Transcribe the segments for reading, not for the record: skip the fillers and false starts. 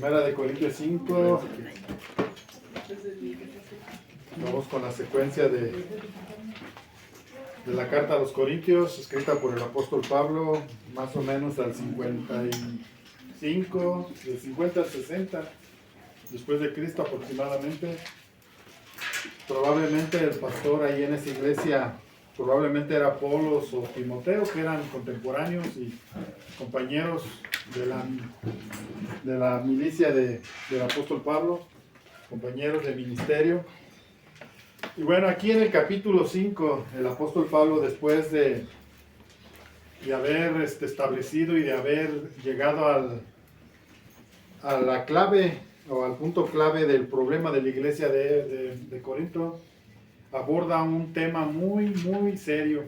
Primera de Corintios 5. Vamos con la secuencia de la carta a los Corintios, escrita por el apóstol Pablo, más o menos al 55, del 50 al 60, después de Cristo aproximadamente. Probablemente el pastor ahí en esa iglesia, probablemente era Apolos o Timoteo, que eran contemporáneos y compañeros de la milicia del apóstol Pablo, compañeros de ministerio. Y bueno, aquí en el capítulo 5, el apóstol Pablo, después de haber establecido y de haber llegado a la clave o al punto clave del problema de la iglesia de Corinto, aborda un tema muy, muy serio.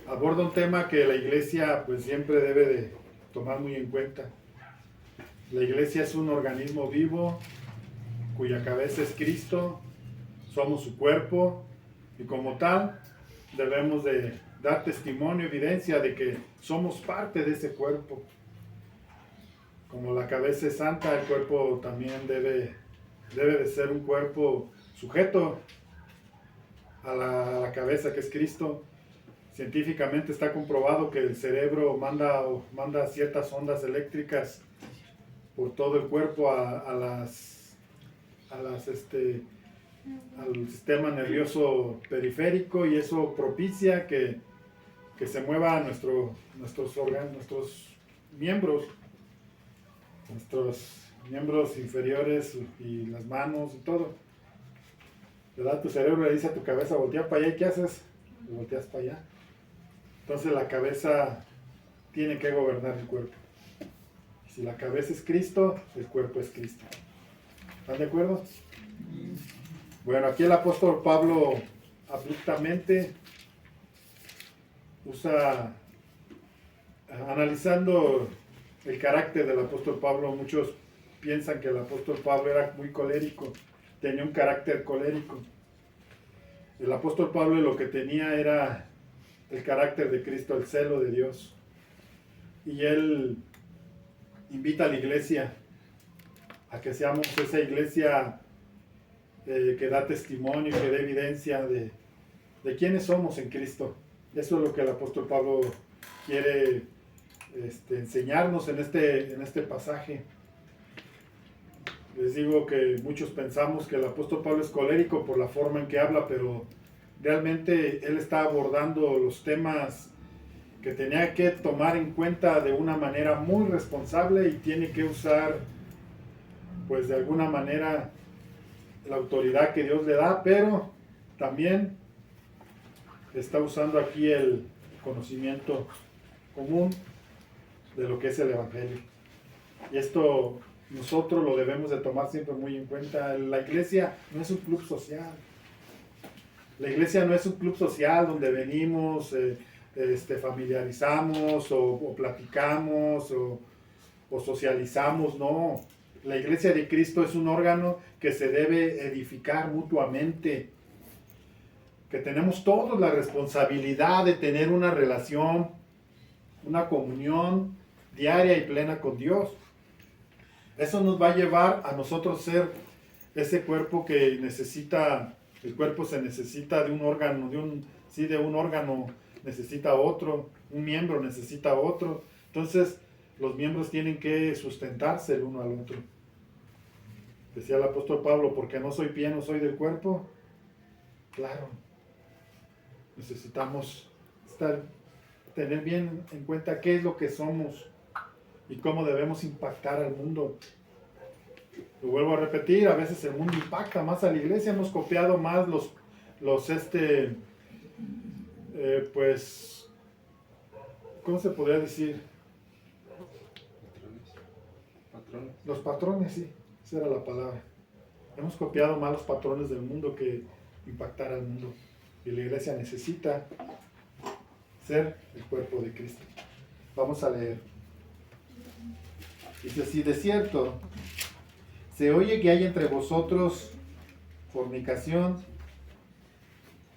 Aborda un tema que la iglesia pues siempre debe de tomar muy en cuenta. La iglesia es un organismo vivo cuya cabeza es Cristo, somos su cuerpo y como tal debemos de dar testimonio, evidencia de que somos parte de ese cuerpo. Como la cabeza es santa, el cuerpo también debe de ser un cuerpo sujeto a la cabeza que es Cristo. Científicamente está comprobado que el cerebro manda ciertas ondas eléctricas por todo el cuerpo al sistema nervioso periférico, y eso propicia que se mueva nuestros miembros inferiores y las manos y todo. ¿Verdad? Tu cerebro le dice a tu cabeza, voltea para allá, ¿y qué haces? Lo volteas para allá. Entonces la cabeza tiene que gobernar el cuerpo. Si la cabeza es Cristo, el cuerpo es Cristo. ¿Están de acuerdo? Bueno, aquí el apóstol Pablo abruptamente analizando el carácter del apóstol Pablo. Muchos piensan que el apóstol Pablo era muy colérico, tenía un carácter colérico. El apóstol Pablo lo que tenía era el carácter de Cristo, el celo de Dios. Y él invita a la iglesia a que seamos esa iglesia que da testimonio, que da evidencia de quiénes somos en Cristo. Eso es lo que el apóstol Pablo quiere enseñarnos en este pasaje. Les digo que muchos pensamos que el apóstol Pablo es colérico por la forma en que habla, pero realmente él está abordando los temas que tenía que tomar en cuenta de una manera muy responsable, y tiene que usar pues de alguna manera la autoridad que Dios le da, pero también está usando aquí el conocimiento común de lo que es el evangelio. Y esto nosotros lo debemos de tomar siempre muy en cuenta. La iglesia no es un club social. La iglesia no es un club social donde venimos, familiarizamos o platicamos o socializamos. No. La iglesia de Cristo es un órgano que se debe edificar mutuamente, que tenemos todos la responsabilidad de tener una relación, una comunión diaria y plena con Dios. Eso nos va a llevar a nosotros ser ese cuerpo que necesita. El cuerpo se necesita de un órgano, de un órgano necesita otro, un miembro necesita otro. Entonces, los miembros tienen que sustentarse el uno al otro. Decía el apóstol Pablo, porque no soy pie, no soy del cuerpo. Claro, necesitamos tener bien en cuenta qué es lo que somos y cómo debemos impactar al mundo. Lo vuelvo a repetir, a veces el mundo impacta más a la iglesia. Hemos copiado más pues, ¿cómo se podría decir? Patrones. Los patrones, sí, esa era la palabra. Hemos copiado más los patrones del mundo que impactar al mundo. Y la iglesia necesita ser el cuerpo de Cristo. Vamos a leer. Dice así: de cierto, se oye que hay entre vosotros fornicación,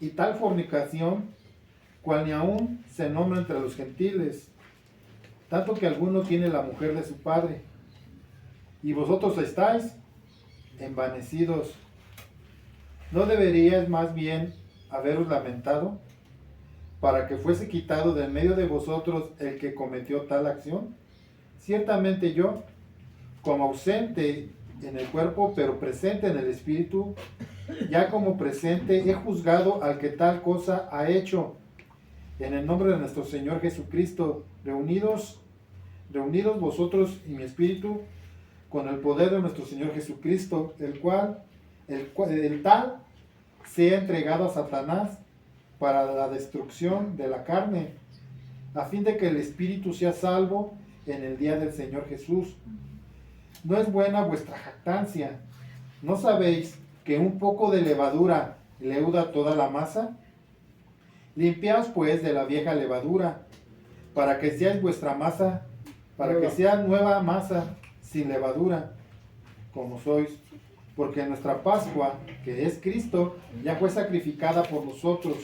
y tal fornicación, cual ni aún se nombra entre los gentiles, tanto que alguno tiene la mujer de su padre. y vosotros estáis envanecidos. ¿No deberíais más bien haberos lamentado para que fuese quitado de en medio de vosotros el que cometió tal acción? Ciertamente yo, como ausente en el cuerpo, pero presente en el espíritu, ya como presente he juzgado al que tal cosa ha hecho. En el nombre de nuestro Señor Jesucristo, reunidos vosotros y mi espíritu, con el poder de nuestro Señor Jesucristo, el tal sea entregado a Satanás para la destrucción de la carne, a fin de que el espíritu sea salvo en el día del Señor Jesús. No es buena vuestra jactancia. ¿No sabéis que un poco de levadura leuda toda la masa? Limpiaos pues de la vieja levadura, para que seáis vuestra masa, para que sea nueva masa sin levadura, como sois, porque nuestra Pascua, que es Cristo, ya fue sacrificada por nosotros.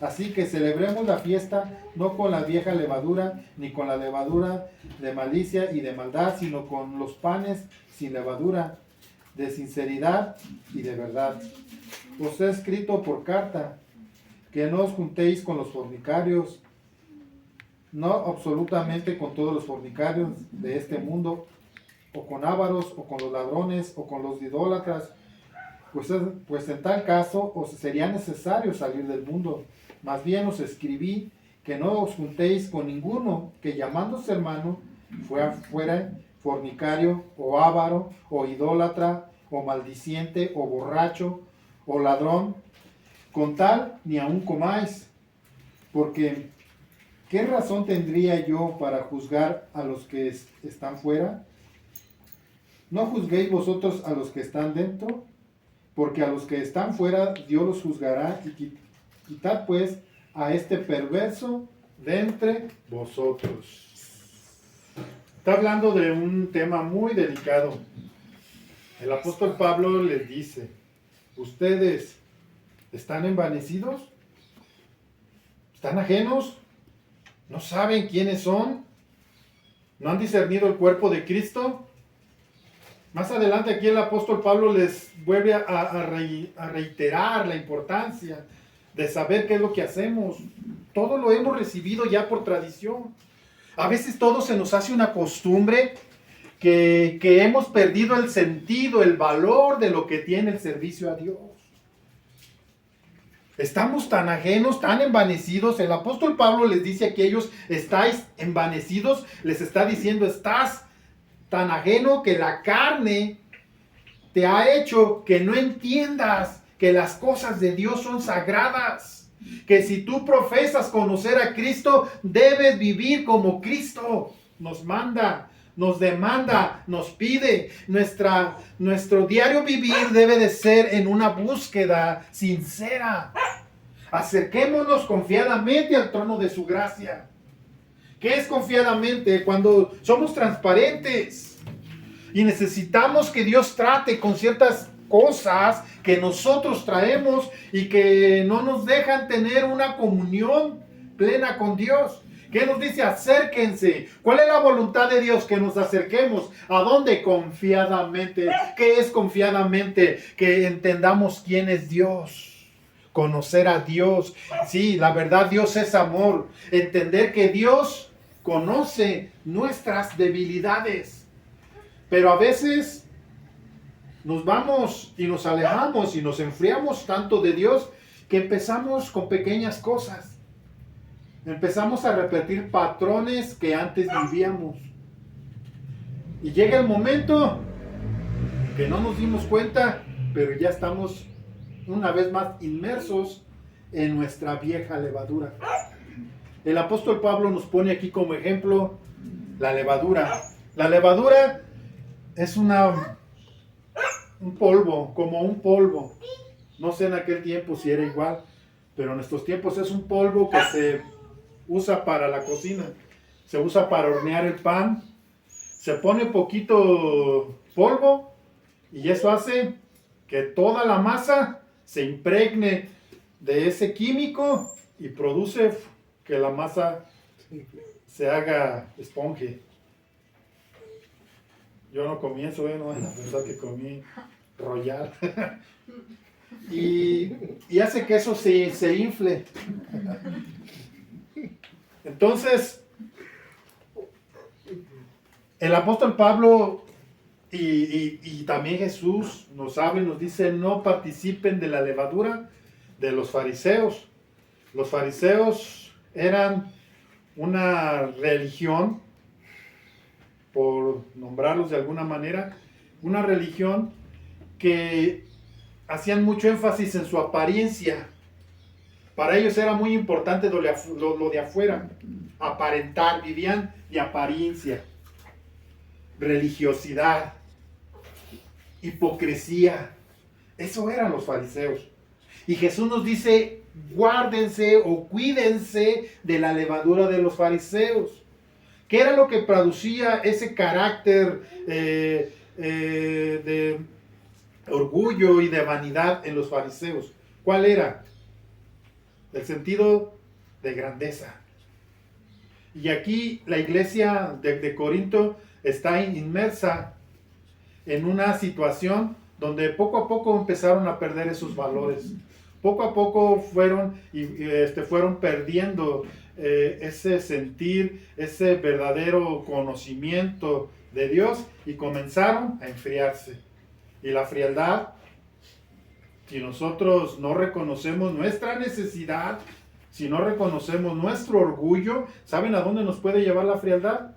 Así que celebremos la fiesta no con la vieja levadura, ni con la levadura de malicia y de maldad, sino con los panes sin levadura, de sinceridad y de verdad. Os he escrito por carta que no os juntéis con los fornicarios, no absolutamente con todos los fornicarios de este mundo, o con ávaros, o con los ladrones, o con los idólatras, pues en tal caso os sería necesario salir del mundo. Más bien os escribí que no os juntéis con ninguno que llamándose hermano fuera fornicario, o ávaro, o idólatra, o maldiciente, o borracho, o ladrón, con tal ni aun comáis, porque ¿qué razón tendría yo para juzgar a los que están fuera? ¿No juzguéis vosotros a los que están dentro? Porque a los que están fuera Dios los juzgará, y quitad pues a este perverso de entre vosotros. Está hablando de un tema muy delicado. El apóstol Pablo les dice: ¿ustedes están envanecidos? ¿Están ajenos? ¿No saben quiénes son? ¿No han discernido el cuerpo de Cristo? Más adelante aquí el apóstol Pablo les vuelve a reiterar la importancia de saber qué es lo que hacemos. Todo lo hemos recibido ya por tradición. A veces todo se nos hace una costumbre que hemos perdido el sentido, el valor de lo que tiene el servicio a Dios. Estamos tan ajenos, tan envanecidos. El apóstol Pablo les dice a aquellos: estáis envanecidos. Les está diciendo: estás tan ajeno que la carne te ha hecho que no entiendas que las cosas de Dios son sagradas. Que si tú profesas conocer a Cristo, debes vivir como Cristo nos manda, nos demanda, nos pide. Nuestro diario vivir debe de ser en una búsqueda sincera. Acerquémonos confiadamente al trono de su gracia. ¿Qué es confiadamente? Cuando somos transparentes y necesitamos que Dios trate con ciertas cosas que nosotros traemos y que no nos dejan tener una comunión plena con Dios. ¿Qué nos dice? Acérquense. ¿Cuál es la voluntad de Dios? Que nos acerquemos. ¿A dónde? Confiadamente. ¿Qué es confiadamente? Que entendamos quién es Dios. Conocer a Dios. Sí, la verdad, Dios es amor. Entender que Dios conoce nuestras debilidades. Pero a veces nos vamos y nos alejamos y nos enfriamos tanto de Dios que empezamos con pequeñas cosas. Empezamos a repetir patrones que antes vivíamos. Y llega el momento que no nos dimos cuenta, pero ya estamos una vez más inmersos en nuestra vieja levadura. El apóstol Pablo nos pone aquí como ejemplo la levadura. La levadura es un polvo, como un polvo. No sé en aquel tiempo si era igual, pero en estos tiempos es un polvo que se usa para la cocina. Se usa para hornear el pan. Se pone poquito polvo y eso hace que toda la masa se impregne de ese químico y produce que la masa se haga esponje. Yo no comí eso, no van a pensar que comí Royal. y hace que eso se infle. Entonces, el apóstol Pablo y también Jesús nos habla y nos dice: no participen de la levadura de los fariseos. Los fariseos eran una religión, por nombrarlos de alguna manera, una religión que hacían mucho énfasis en su apariencia. Para ellos era muy importante lo de afuera, aparentar, vivían de apariencia, religiosidad, hipocresía. Eso eran los fariseos. Y Jesús nos dice: guárdense o cuídense de la levadura de los fariseos. ¿Qué era lo que producía ese carácter de orgullo y de vanidad en los fariseos? ¿Cuál era? El sentido de grandeza. Y aquí la iglesia de Corinto está inmersa en una situación donde poco a poco empezaron a perder esos valores. Poco a poco fueron perdiendo ese sentir, ese verdadero conocimiento de Dios, y comenzaron a enfriarse. Y la frialdad, si nosotros no reconocemos nuestra necesidad, si no reconocemos nuestro orgullo, ¿saben a dónde nos puede llevar la frialdad?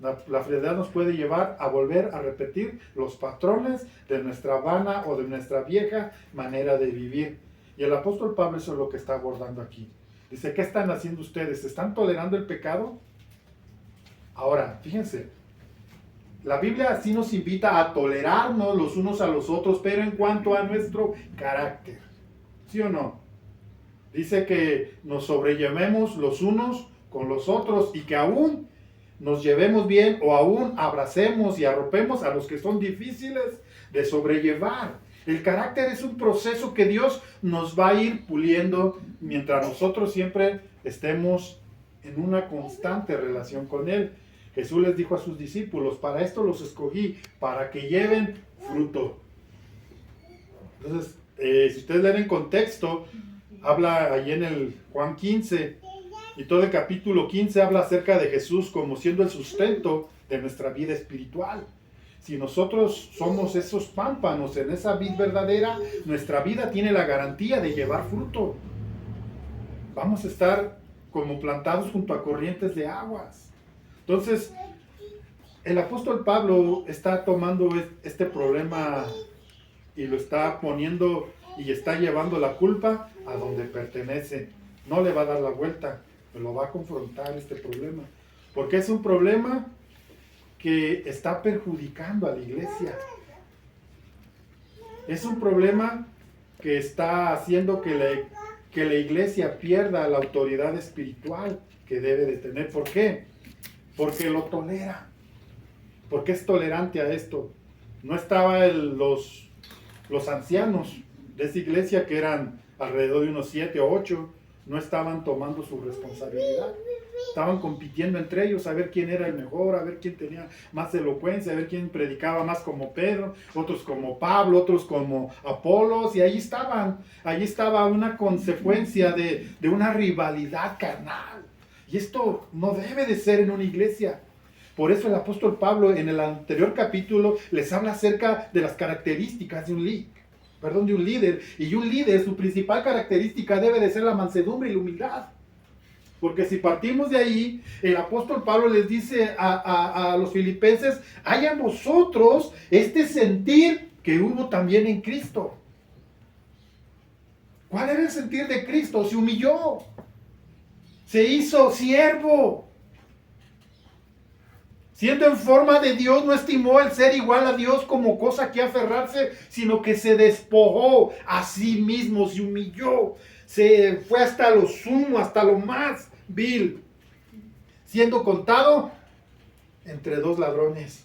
La frialdad nos puede llevar a volver a repetir los patrones de nuestra vana o de nuestra vieja manera de vivir. Y el apóstol Pablo eso es lo que está abordando aquí. Dice: ¿qué están haciendo ustedes? ¿Están tolerando el pecado? Ahora, fíjense, la Biblia sí nos invita a tolerarnos los unos a los otros, pero en cuanto a nuestro carácter, ¿sí o no? Dice que nos sobrellevemos los unos con los otros y que aún nos llevemos bien o aún abracemos y arropemos a los que son difíciles de sobrellevar. El carácter es un proceso que Dios nos va a ir puliendo mientras nosotros siempre estemos en una constante relación con Él. Jesús les dijo a sus discípulos: para esto los escogí, para que lleven fruto. Entonces, si ustedes leen en contexto, habla allí en el Juan 15, y todo el capítulo 15 habla acerca de Jesús como siendo el sustento de nuestra vida espiritual. Si nosotros somos esos pámpanos en esa vid verdadera, nuestra vida tiene la garantía de llevar fruto. Vamos a estar como plantados junto a corrientes de aguas. Entonces, el apóstol Pablo está tomando este problema y lo está poniendo y está llevando la culpa a donde pertenece. No le va a dar la vuelta, pero lo va a confrontar este problema. Porque es un problema que está perjudicando a la iglesia. Es un problema que está haciendo que la iglesia pierda la autoridad espiritual que debe de tener. ¿Por qué? Porque lo tolera. Porque es tolerante a esto. No estaban los ancianos de esa iglesia, que eran alrededor de unos 7 o 8, no estaban tomando su responsabilidad. Estaban compitiendo entre ellos a ver quién era el mejor, a ver quién tenía más elocuencia, a ver quién predicaba más como Pedro, otros como Pablo, otros como Apolos, y ahí estaba una consecuencia de una rivalidad carnal. Y esto no debe de ser en una iglesia. Por eso el apóstol Pablo en el anterior capítulo les habla acerca de las características de un líder. Y un líder, su principal característica debe de ser la mansedumbre y la humildad. Porque si partimos de ahí, el apóstol Pablo les dice a los filipenses: haya en vosotros este sentir que hubo también en Cristo. ¿Cuál era el sentir de Cristo? Se humilló, se hizo siervo. Siendo en forma de Dios, no estimó el ser igual a Dios como cosa que aferrarse, sino que se despojó a sí mismo, se humilló, se fue hasta lo sumo, hasta lo más vil, siendo contado entre dos ladrones.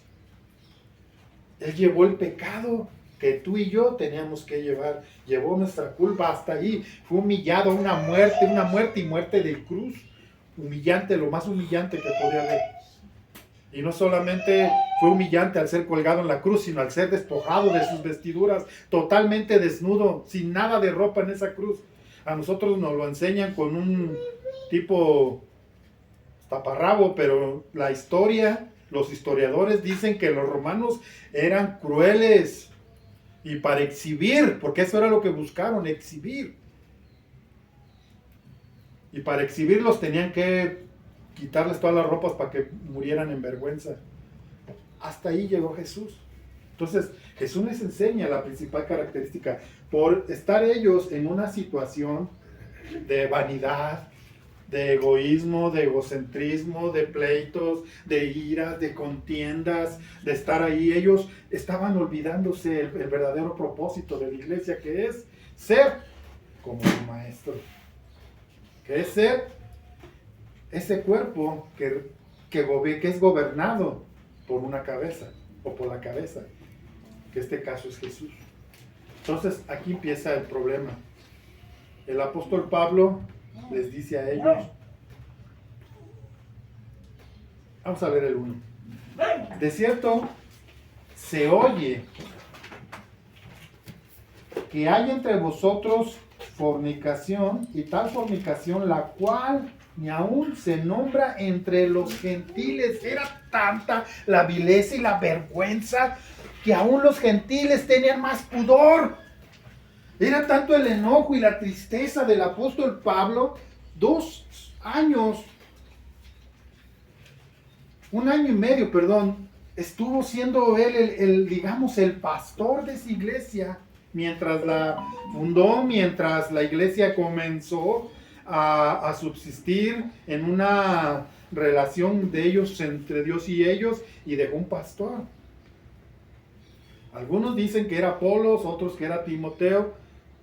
Él llevó el pecado que tú y yo teníamos que llevar, llevó nuestra culpa hasta allí, fue humillado a una muerte y muerte de cruz, humillante, lo más humillante que podía haber. Y no solamente fue humillante al ser colgado en la cruz, sino al ser despojado de sus vestiduras, totalmente desnudo, sin nada de ropa en esa cruz. A nosotros nos lo enseñan con un tipo taparrabo, pero la historia, los historiadores dicen que los romanos eran crueles y para exhibir, porque eso era lo que buscaron, exhibir. Y para exhibirlos tenían que quitarles todas las ropas para que murieran en vergüenza. Hasta ahí llegó Jesús. Entonces, Jesús les enseña la principal característica. Por estar ellos en una situación de vanidad, de egoísmo, de egocentrismo, de pleitos, de iras, de contiendas, de estar ahí, ellos estaban olvidándose el verdadero propósito de la iglesia, que es ser como un maestro, que es ser ese cuerpo que es gobernado por una cabeza, o por la cabeza, que este caso es Jesús. Entonces aquí empieza el problema. El apóstol Pablo les dice a ellos, vamos a ver el 1. De cierto, se oye que hay entre vosotros fornicación, y tal fornicación la cual ni aún se nombra entre los gentiles. Era tanta la vileza y la vergüenza que aún los gentiles tenían más pudor. Era tanto el enojo y la tristeza del apóstol Pablo, 2 años, 1 año y medio, perdón, estuvo siendo él digamos, el pastor de esa iglesia, mientras la fundó, mientras la iglesia comenzó a subsistir en una relación de ellos, entre Dios y ellos, y dejó un pastor. Algunos dicen que era Apolos, otros que era Timoteo,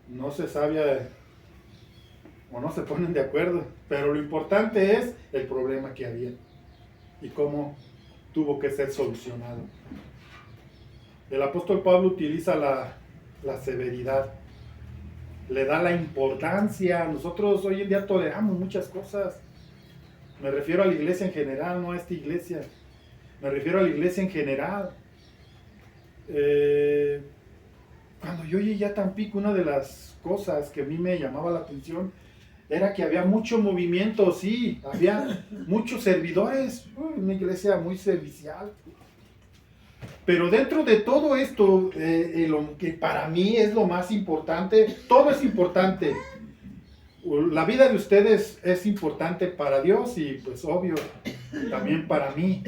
no se sabe o no se ponen de acuerdo, pero lo importante es el problema que había y cómo tuvo que ser solucionado. El apóstol Pablo utiliza la severidad, le da la importancia. Nosotros hoy en día toleramos muchas cosas. Me refiero a la iglesia en general, no a esta iglesia. Me refiero a la iglesia en general. Cuando yo llegué a Tampico, una de las cosas que a mí me llamaba la atención era que había mucho movimiento, sí, había muchos servidores, una iglesia muy servicial. Pero dentro de todo esto, lo que para mí es lo más importante, todo es importante. La vida de ustedes es importante para Dios y pues obvio, también para mí.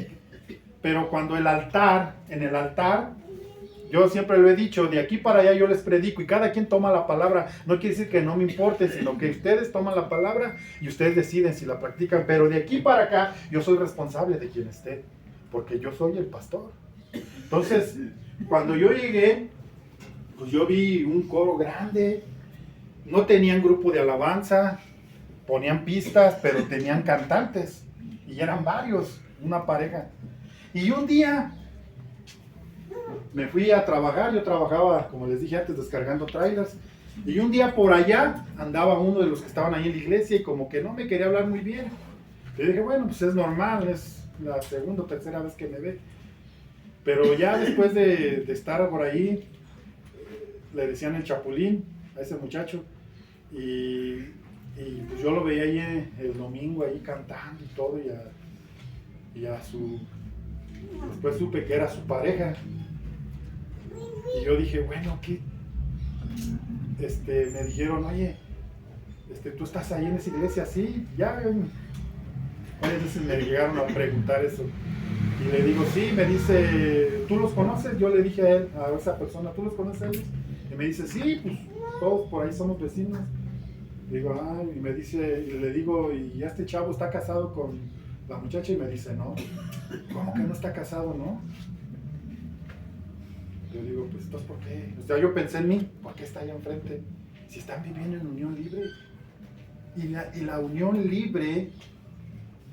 Pero cuando en el altar, yo siempre lo he dicho, de aquí para allá yo les predico y cada quien toma la palabra. No quiere decir que no me importe, sino que ustedes toman la palabra y ustedes deciden si la practican. Pero de aquí para acá yo soy responsable de quien esté, porque yo soy el pastor. Entonces, cuando yo llegué, pues yo vi un coro grande, no tenían grupo de alabanza, ponían pistas, pero tenían cantantes y eran varios, una pareja. Y un día me fui a trabajar, yo trabajaba, como les dije antes, descargando trailers, y un día por allá andaba uno de los que estaban ahí en la iglesia y como que no me quería hablar muy bien. Yo dije, bueno, pues es normal, es la segunda o tercera vez que me ve. Pero ya después de estar por ahí, le decían el Chapulín a ese muchacho, y pues yo lo veía ahí el domingo ahí cantando y todo, después supe que era su pareja. Y yo dije, bueno, ¿qué? Me dijeron, oye, ¿tú estás ahí en esa iglesia? Sí, ya. Varias veces me llegaron a preguntar eso. Y le digo, sí, me dice, ¿tú los conoces? Yo le dije a él, a esa persona, ¿tú los conoces a ellos? Y me dice, sí, pues todos por ahí somos vecinos. Digo, y me dice, y le digo, ¿y este chavo está casado con la muchacha? Y me dice, no. ¿Cómo que no está casado, no? Yo digo, pues entonces, ¿por qué? O sea, yo pensé en mí, ¿por qué está allá enfrente? Si están viviendo en unión libre. Y la unión libre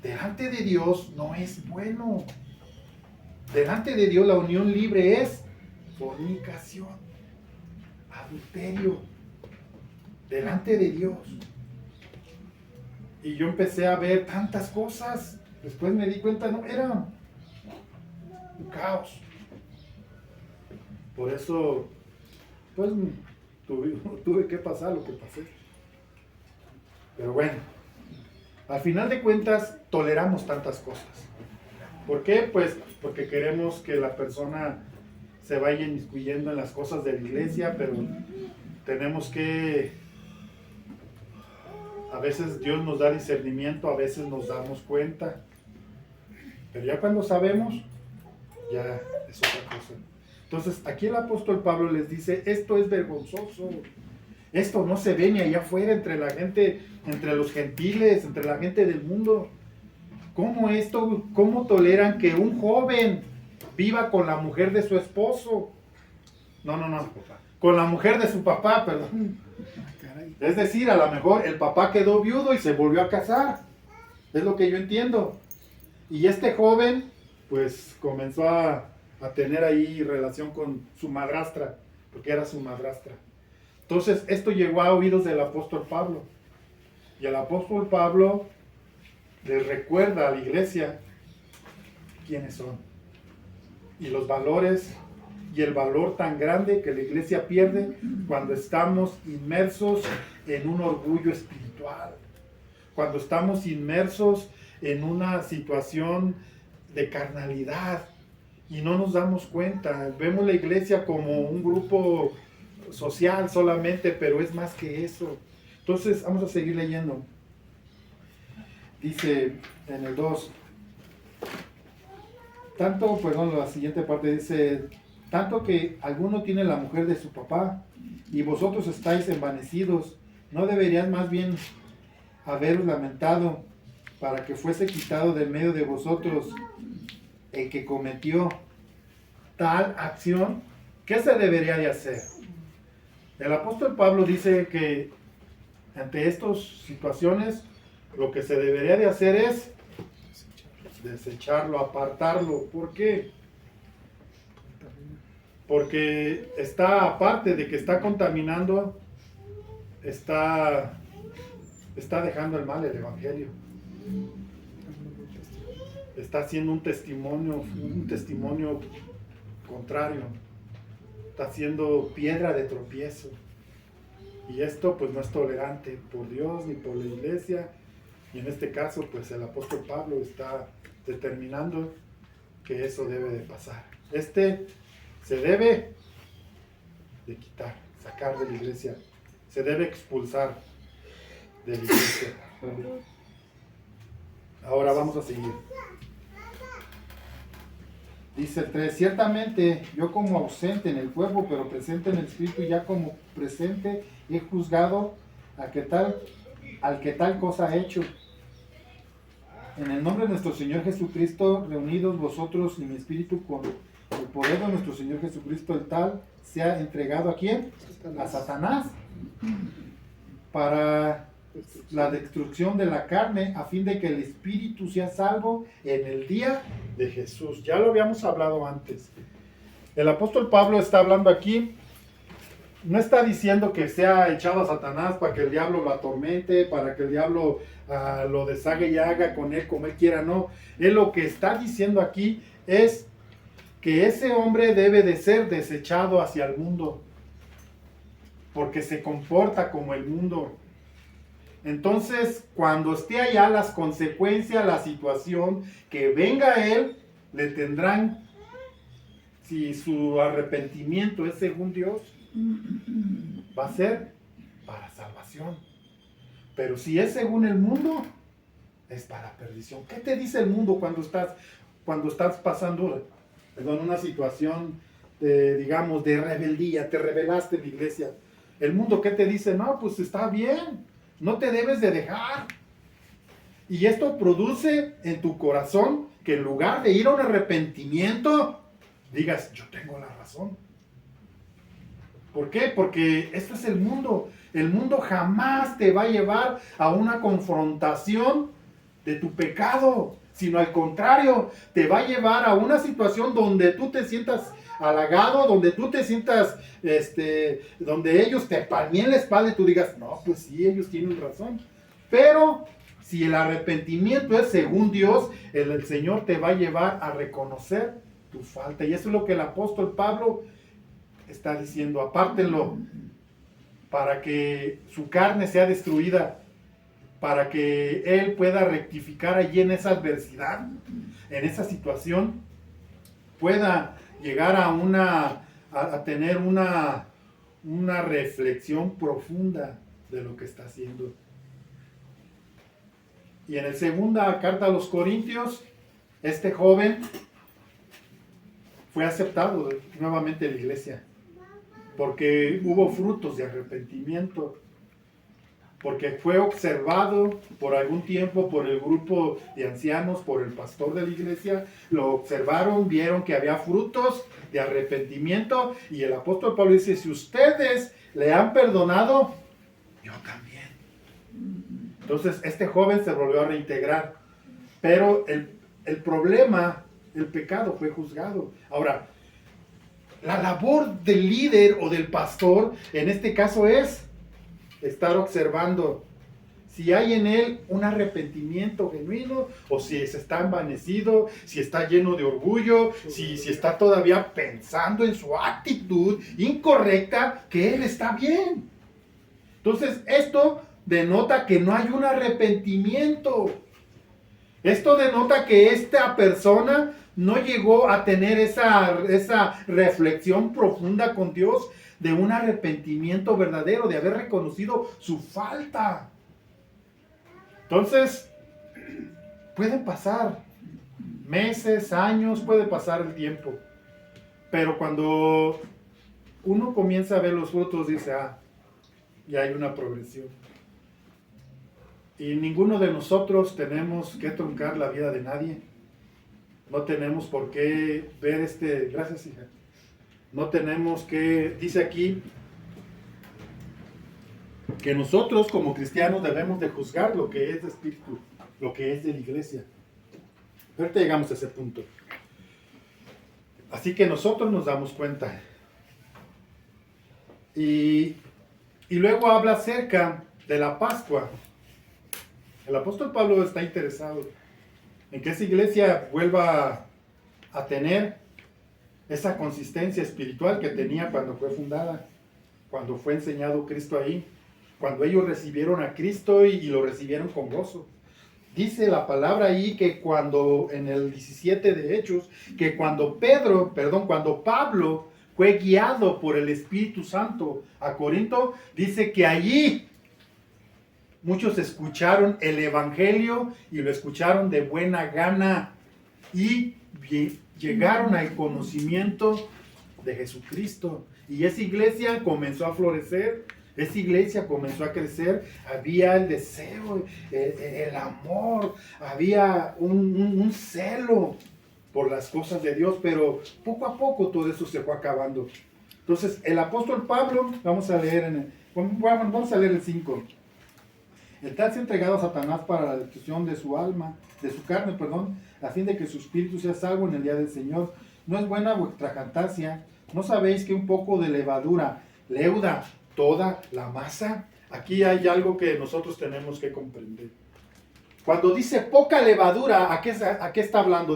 delante de Dios no es bueno. Delante de Dios la unión libre es fornicación, adulterio. Delante de Dios. Y yo empecé a ver tantas cosas. Después me di cuenta, no, un caos. Por eso, pues, tuve que pasar lo que pasé. Pero bueno, al final de cuentas, toleramos tantas cosas. ¿Por qué? Pues porque queremos que la persona se vaya inmiscuyendo en las cosas de la iglesia, pero tenemos que, a veces Dios nos da discernimiento, a veces nos damos cuenta, pero ya cuando sabemos, ya es otra cosa. Entonces, aquí el apóstol Pablo les dice, esto es vergonzoso, esto no se ve ni allá afuera entre la gente, entre los gentiles, entre la gente del mundo. ¿Cómo toleran que un joven viva con la mujer de su esposo? No, con la mujer de su papá, perdón. Es decir, a lo mejor el papá quedó viudo y se volvió a casar. Es lo que yo entiendo. Y este joven, pues, comenzó a tener ahí relación con su madrastra, porque era su madrastra. Entonces, esto llegó a oídos del apóstol Pablo. Y el apóstol Pablo les recuerda a la iglesia quiénes son. Y los valores y el valor tan grande que la iglesia pierde cuando estamos inmersos en un orgullo espiritual. Cuando estamos inmersos en una situación de carnalidad y no nos damos cuenta. Vemos la iglesia como un grupo social solamente, pero es más que eso. Entonces, vamos a seguir leyendo. Dice en el 2, la siguiente parte dice, tanto que alguno tiene la mujer de su papá, y vosotros estáis envanecidos, ¿no deberían más bien haberos lamentado para que fuese quitado de medio de vosotros el que cometió tal acción? ¿Qué se debería de hacer? El apóstol Pablo dice que ante estas situaciones lo que se debería de hacer es desecharlo, apartarlo. ¿Por qué? Porque está, aparte de que está contaminando, está dejando el mal el evangelio. Está haciendo un testimonio contrario. Está haciendo piedra de tropiezo. Y esto pues no es tolerante por Dios ni por la iglesia. Y en este caso pues el apóstol Pablo está determinando que eso debe de pasar. Se debe de quitar, sacar de la iglesia. Se debe expulsar de la iglesia. Ahora vamos a seguir. Dice el 3, ciertamente yo como ausente en el cuerpo, pero presente en el espíritu, ya como presente he juzgado al que tal cosa ha hecho. En el nombre de nuestro Señor Jesucristo, reunidos vosotros y mi espíritu con el poder de nuestro Señor Jesucristo, el tal se ha entregado ¿a quién? A Satanás, para la destrucción de la carne, a fin de que el espíritu sea salvo en el día de Jesús. Ya lo habíamos hablado antes. El apóstol Pablo está hablando aquí, no está diciendo que sea echado a Satanás para que el diablo lo atormente, para que el diablo lo deshaga y haga con él como él quiera, no. Él lo que está diciendo aquí es que ese hombre debe de ser desechado hacia el mundo, porque se comporta como el mundo. Entonces, cuando esté allá las consecuencias, la situación, que venga a él, le tendrán, si su arrepentimiento es según Dios, va a ser para salvación. Pero si es según el mundo, es para perdición. ¿Qué te dice el mundo cuando estás pasando una situación de rebeldía? Te rebelaste en la iglesia. El mundo, ¿qué te dice? No, pues está bien. No te debes de dejar. Y esto produce en tu corazón que en lugar de ir a un arrepentimiento, digas, yo tengo la razón. ¿Por qué? Porque este es el mundo. El mundo jamás te va a llevar a una confrontación de tu pecado, sino al contrario, te va a llevar a una situación donde tú te sientas halagado, donde tú te sientas, donde ellos te palmeen la espalda y tú digas, no, pues sí, ellos tienen razón. Pero si el arrepentimiento es según Dios, el Señor te va a llevar a reconocer tu falta. Y eso es lo que el apóstol Pablo está diciendo. Apártenlo para que su carne sea destruida, para que él pueda rectificar allí en esa adversidad, en esa situación, pueda llegar a tener una reflexión profunda de lo que está haciendo. Y en la segunda carta a los Corintios, este joven fue aceptado nuevamente en la iglesia, porque hubo frutos de arrepentimiento, porque fue observado por algún tiempo por el grupo de ancianos, por el pastor de la iglesia, lo observaron, vieron que había frutos de arrepentimiento, y el apóstol Pablo dice, si ustedes le han perdonado, yo también. Entonces este joven se volvió a reintegrar, pero el problema, el pecado fue juzgado. Ahora, la labor del líder o del pastor en este caso es estar observando si hay en él un arrepentimiento genuino o si se está envanecido, si está lleno de orgullo, si está todavía pensando en su actitud incorrecta, que él está bien. Entonces esto denota que no hay un arrepentimiento. Esto denota que esta persona no llegó a tener esa reflexión profunda con Dios de un arrepentimiento verdadero, de haber reconocido su falta. Entonces, pueden pasar meses, años, puede pasar el tiempo. Pero cuando uno comienza a ver los frutos, dice, ya hay una progresión. Y ninguno de nosotros tenemos que truncar la vida de nadie. No tenemos por qué ver gracias, hija. No tenemos que, dice aquí, que nosotros como cristianos debemos de juzgar lo que es de espíritu, lo que es de la iglesia. Ahorita llegamos a ese punto. Así que nosotros nos damos cuenta. Y luego habla acerca de la Pascua. El apóstol Pablo está interesado en que esa iglesia vuelva a tener esa consistencia espiritual que tenía cuando fue fundada, cuando fue enseñado Cristo ahí, cuando ellos recibieron a Cristo y lo recibieron con gozo. Dice la palabra ahí que cuando, en el 17 de Hechos, que cuando Pablo fue guiado por el Espíritu Santo a Corinto, dice que allí muchos escucharon el Evangelio y lo escucharon de buena gana y llegaron al conocimiento de Jesucristo. Y esa iglesia comenzó a florecer, esa iglesia comenzó a crecer, había el deseo, el amor, había un celo por las cosas de Dios, pero poco a poco todo eso se fue acabando. Entonces el apóstol Pablo, vamos a leer el 5. El tal se ha entregado a Satanás para la destrucción de su alma, de su carne, a fin de que su espíritu sea salvo en el día del Señor. No es buena vuestra jactancia. ¿No sabéis que un poco de levadura leuda toda la masa? Aquí hay algo que nosotros tenemos que comprender. Cuando dice poca levadura, ¿a qué está hablando?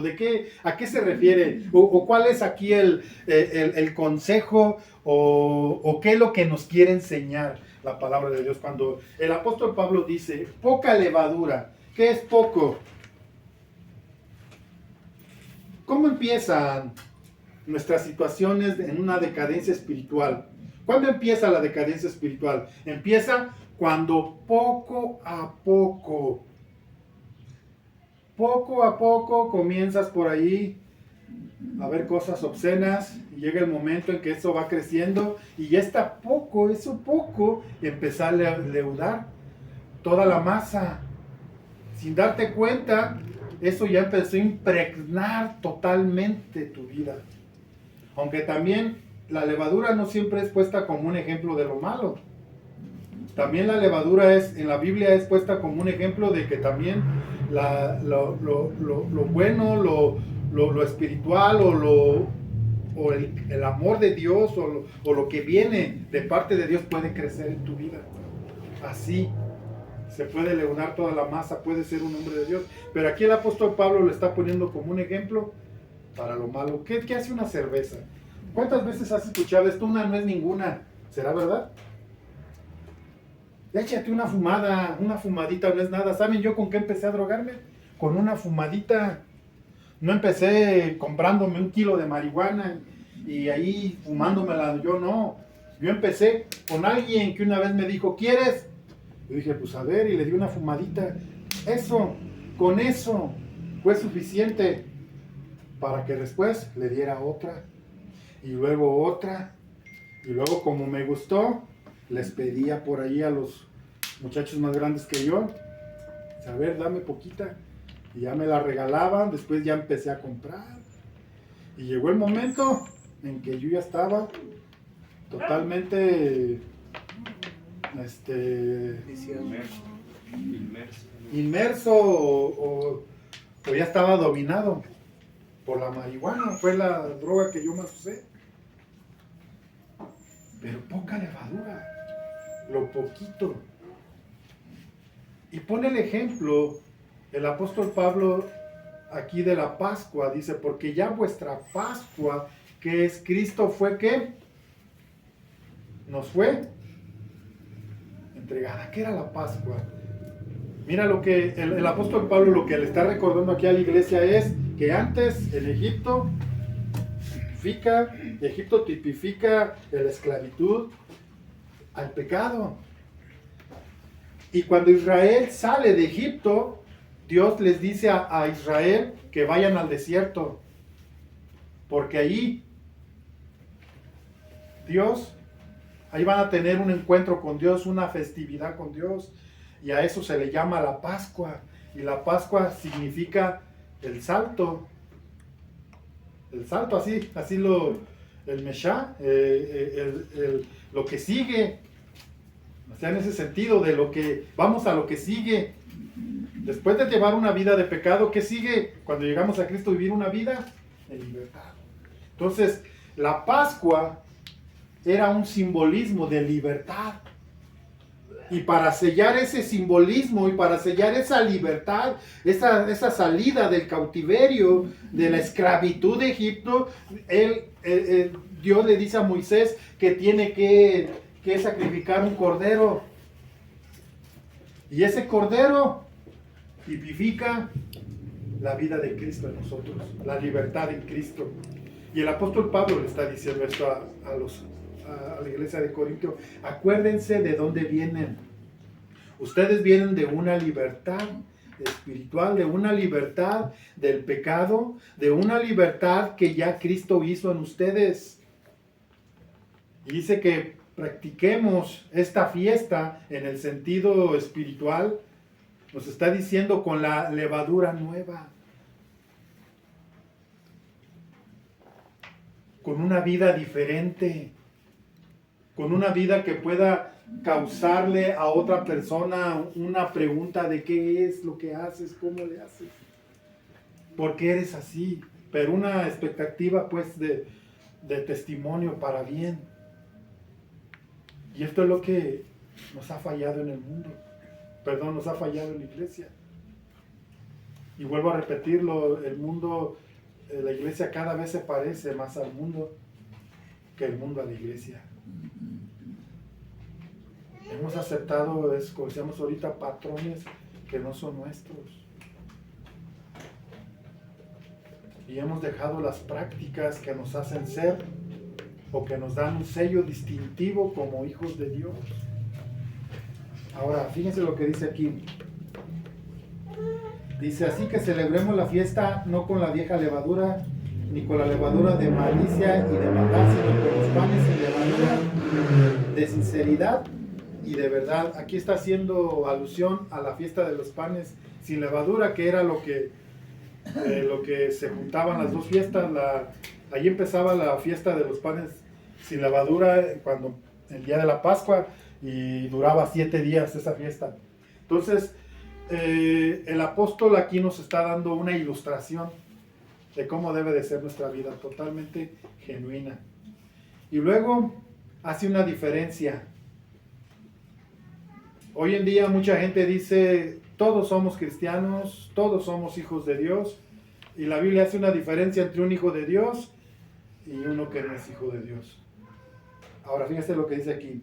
¿A qué se refiere? ¿O cuál es aquí el consejo? ¿O qué es lo que nos quiere enseñar la palabra de Dios? Cuando el apóstol Pablo dice poca levadura, ¿qué es poco? ¿Cómo empiezan nuestras situaciones en una decadencia espiritual? ¿Cuándo empieza la decadencia espiritual? Empieza cuando poco a poco comienzas por ahí a ver cosas obscenas y llega el momento en que eso va creciendo y ya está poco empezar a leudar toda la masa. Sin darte cuenta, eso ya empezó a impregnar totalmente tu vida. Aunque también la levadura no siempre es puesta como un ejemplo de lo malo. También la levadura en la Biblia es puesta como un ejemplo de que también lo bueno, lo espiritual o el amor de Dios o lo que viene de parte de Dios puede crecer en tu vida. Así se puede leudar toda la masa, puede ser un hombre de Dios. Pero aquí el apóstol Pablo lo está poniendo como un ejemplo para lo malo. ¿Qué hace una cerveza? ¿Cuántas veces has escuchado esto? Una no es ninguna. ¿Será verdad? Échate una fumada, una fumadita no es nada. ¿Saben yo con qué empecé a drogarme? Con una fumadita. No empecé comprándome 1 kilo de marihuana y ahí fumándomela. Yo no. Yo empecé con alguien que una vez me dijo, ¿quieres? Yo dije, pues a ver, y le di una fumadita. Eso, con eso fue suficiente para que después le diera otra y luego otra. Y luego, como me gustó, les pedía por ahí a los muchachos más grandes que yo, a ver, dame poquita. Y ya me la regalaban, después ya empecé a comprar. Y llegó el momento en que yo ya estaba totalmente inmerso o ya estaba dominado por la marihuana. Fue la droga que yo más usé. Pero poca levadura, lo poquito. Y pone el ejemplo el apóstol Pablo aquí de la Pascua. Dice, porque ya vuestra Pascua, que es Cristo, fue ¿qué? Nos fue entregada. ¿Qué era la Pascua? Mira lo que el apóstol Pablo lo que le está recordando aquí a la iglesia es que antes el Egipto tipifica la esclavitud al pecado. Y cuando Israel sale de Egipto, Dios les dice a Israel que vayan al desierto, porque ahí van a tener un encuentro con Dios, una festividad con Dios, y a eso se le llama la Pascua. Y la Pascua significa el salto, el Meshá, lo que sigue. O sea, en ese sentido de lo que, vamos a lo que sigue. Después de llevar una vida de pecado, ¿qué sigue? Cuando llegamos a Cristo, vivir una vida de libertad. Entonces, la Pascua era un simbolismo de libertad. Y para sellar ese simbolismo y para sellar esa libertad, esa salida del cautiverio, de la esclavitud de Egipto, Dios le dice a Moisés que tiene que sacrificar un cordero. Y ese cordero tipifica la vida de Cristo en nosotros, la libertad en Cristo. Y el apóstol Pablo le está diciendo esto a la iglesia de Corinto. Acuérdense de dónde vienen. Ustedes vienen de una libertad espiritual, de una libertad del pecado, de una libertad que ya Cristo hizo en ustedes. Y dice que practiquemos esta fiesta en el sentido espiritual. Nos está diciendo con la levadura nueva, con una vida diferente, con una vida que pueda causarle a otra persona una pregunta de qué es lo que haces, cómo le haces, por qué eres así, pero una expectativa pues de testimonio para bien. Y esto es lo que nos ha fallado en el mundo. Nos ha fallado en la iglesia. Y vuelvo a repetirlo, el mundo, la iglesia cada vez se parece más al mundo que el mundo a la iglesia. Hemos aceptado, como decíamos ahorita, patrones que no son nuestros. Y hemos dejado las prácticas que nos hacen ser o que nos dan un sello distintivo como hijos de Dios. Ahora, fíjense lo que dice aquí. Dice, así que celebremos la fiesta no con la vieja levadura, ni con la levadura de malicia y de maldad, sino con los panes sin levadura, de sinceridad y de verdad. Aquí está haciendo alusión a la fiesta de los panes sin levadura, que era lo que se juntaban las dos fiestas. Allí empezaba la fiesta de los panes sin levadura, cuando el día de la Pascua, y duraba 7 días esa fiesta. Entonces, el apóstol aquí nos está dando una ilustración de cómo debe de ser nuestra vida, totalmente genuina. Y luego hace una diferencia. Hoy en día mucha gente dice, todos somos cristianos, todos somos hijos de Dios, Y la Biblia hace una diferencia entre un hijo de Dios y uno que no es hijo de Dios. Ahora fíjense lo que dice aquí.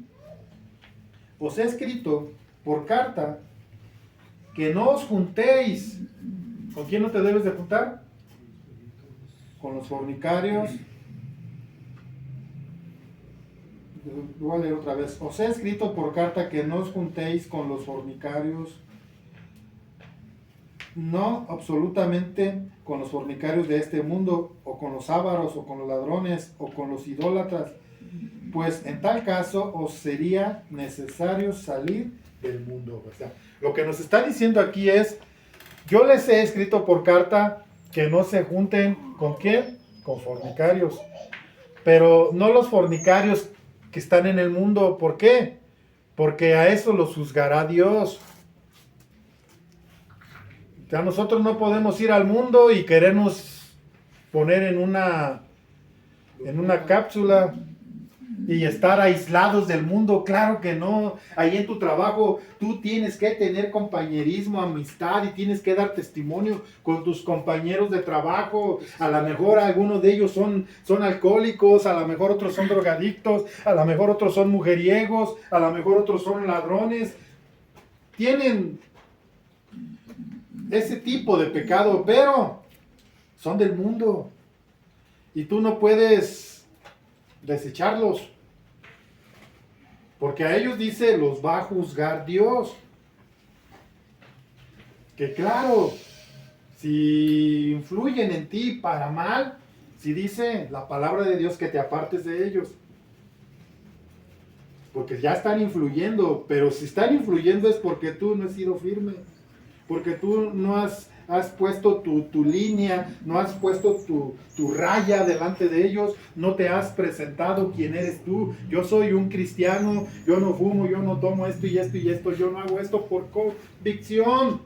Os he escrito por carta que no os juntéis. ¿Con quién no te debes de juntar? Con los fornicarios. Voy a leer otra vez. Os he escrito por carta que no os juntéis con los fornicarios. No absolutamente con los fornicarios de este mundo, o con los ávaros, o con los ladrones, o con los idólatras, pues en tal caso os sería necesario salir del mundo. O sea, lo que nos está diciendo aquí es, yo les he escrito por carta que no se junten ¿con quién? Con fornicarios, pero no los fornicarios que están en el mundo. ¿Por qué? Porque a eso los juzgará Dios. Ya nosotros no podemos ir al mundo y querernos poner en una cápsula y estar aislados del mundo. Claro que no. Ahí en tu trabajo tú tienes que tener compañerismo, amistad, y tienes que dar testimonio con tus compañeros de trabajo. A lo mejor algunos de ellos son alcohólicos, a lo mejor otros son drogadictos, a lo mejor otros son mujeriegos, a lo mejor otros son ladrones. Tienen ese tipo de pecado, pero son del mundo y tú no puedes desecharlos, porque a ellos, dice, los va a juzgar Dios. Que claro, si influyen en ti para mal, si dice la palabra de Dios que te apartes de ellos, porque ya están influyendo. Pero si están influyendo es porque tú no has sido firme, porque tú no has puesto tu línea, no has puesto tu raya delante de ellos, no te has presentado quién eres tú. Yo soy un cristiano, yo no fumo, yo no tomo esto y esto y esto, yo no hago esto por convicción,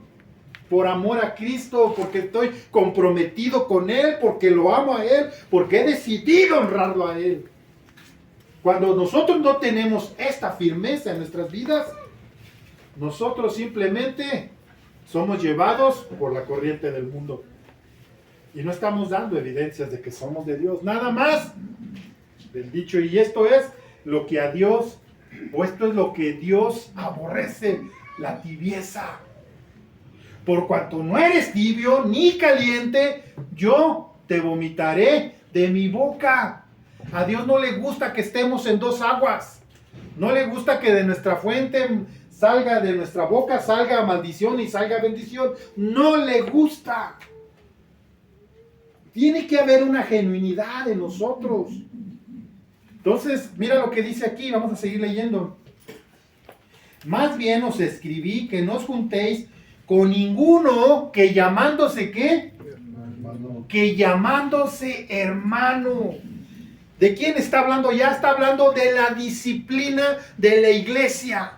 por amor a Cristo, porque estoy comprometido con Él, porque lo amo a Él, porque he decidido honrarlo a Él. Cuando nosotros no tenemos esta firmeza en nuestras vidas, nosotros simplemente somos llevados por la corriente del mundo y no estamos dando evidencias de que somos de Dios, nada más del dicho. Y esto es lo que a Dios, o esto es lo que Dios aborrece, la tibieza. Por cuanto no eres tibio ni caliente, yo te vomitaré de mi boca. A Dios no le gusta que estemos en dos aguas. No le gusta que de nuestra fuente salga, de nuestra boca salga maldición y salga bendición. No le gusta. Tiene que haber una genuinidad en nosotros. Entonces, mira lo que dice aquí. Vamos a seguir leyendo. Más bien os escribí que no os juntéis con ninguno que llamándose ¿qué? Hermano. Que llamándose hermano. ¿De quién está hablando? Ya está hablando de la disciplina de la iglesia.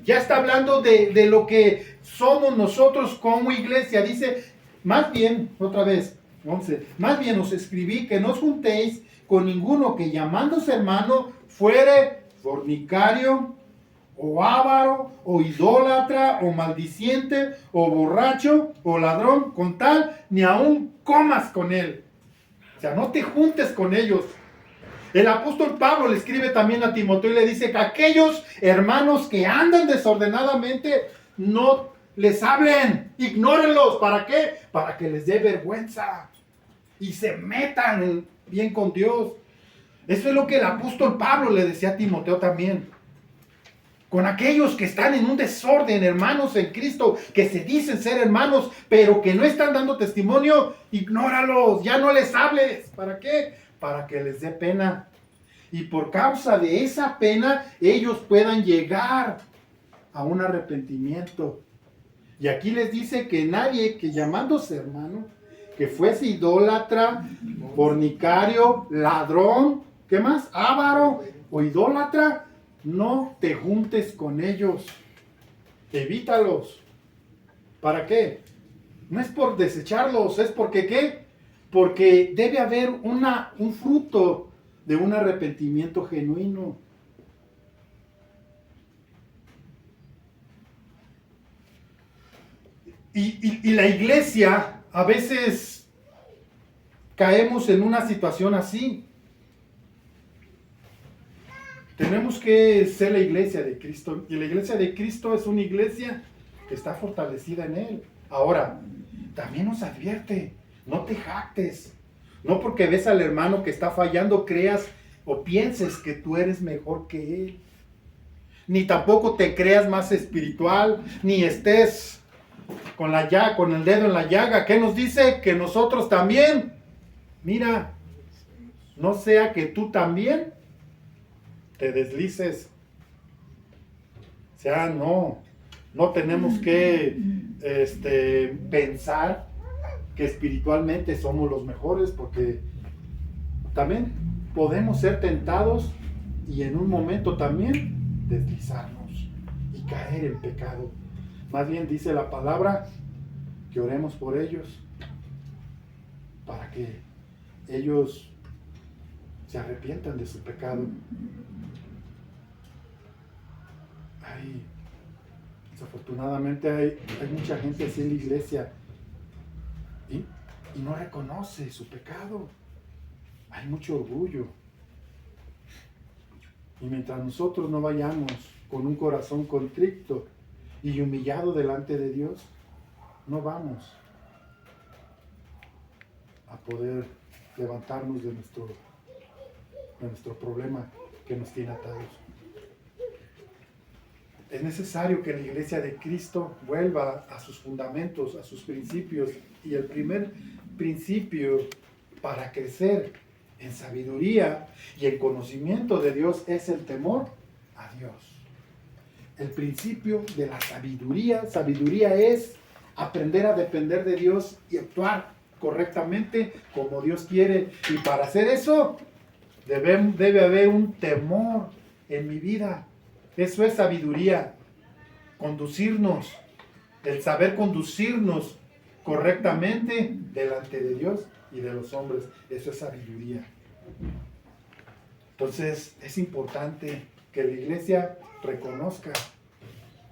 Ya está hablando de lo que somos nosotros como iglesia. Dice, más bien, otra vez, 11, más bien os escribí que no os juntéis con ninguno que llamándose hermano fuere fornicario, o avaro, o idólatra, o maldiciente, o borracho, o ladrón, con tal, ni aún comas con él. O sea, no te juntes con ellos. El apóstol Pablo le escribe también a Timoteo y le dice que aquellos hermanos que andan desordenadamente, no les hablen, ignórenlos. ¿Para qué? Para que les dé vergüenza y se metan bien con Dios. Eso es lo que el apóstol Pablo le decía a Timoteo también. Con aquellos que están en un desorden, hermanos en Cristo, que se dicen ser hermanos, pero que no están dando testimonio, ignóralos, ya no les hables. ¿Para qué? Para que les dé pena. Y por causa de esa pena, ellos puedan llegar a un arrepentimiento. Y aquí les dice que nadie que llamándose hermano, que fuese idólatra, fornicario, ladrón, ¿qué más? Avaro o idólatra, no te juntes con ellos. Evítalos. ¿Para qué? No es por desecharlos, es porque ¿qué? Porque debe haber un fruto de un arrepentimiento genuino. Y la iglesia a veces caemos en una situación así. Tenemos que ser la iglesia de Cristo. Y la iglesia de Cristo es una iglesia que está fortalecida en Él. Ahora, también nos advierte, no te jactes. No porque ves al hermano que está fallando, creas o pienses que tú eres mejor que él. Ni tampoco te creas más espiritual, ni estés con el dedo en la llaga. ¿Qué nos dice? Que nosotros también. Mira, no sea que tú también te deslices. O sea, no tenemos que pensar que espiritualmente somos los mejores, porque también podemos ser tentados y en un momento también deslizarnos y caer en pecado. Más bien dice la palabra que oremos por ellos para que ellos se arrepientan de su pecado. Desafortunadamente hay mucha gente así en la iglesia y no reconoce su pecado. Hay mucho orgullo. Y mientras nosotros no vayamos con un corazón contrito y humillado delante de Dios, no vamos a poder levantarnos de nuestro problema que nos tiene atados. Es necesario que la iglesia de Cristo vuelva a sus fundamentos, a sus principios. Y el primer principio para crecer en sabiduría y en conocimiento de Dios es el temor a Dios. El principio de la sabiduría es aprender a depender de Dios y actuar correctamente como Dios quiere. Y para hacer eso debe haber un temor en mi vida. Eso es sabiduría. Conducirnos, el saber conducirnos correctamente delante de Dios y de los hombres. Eso es sabiduría. Entonces es importante que la iglesia reconozca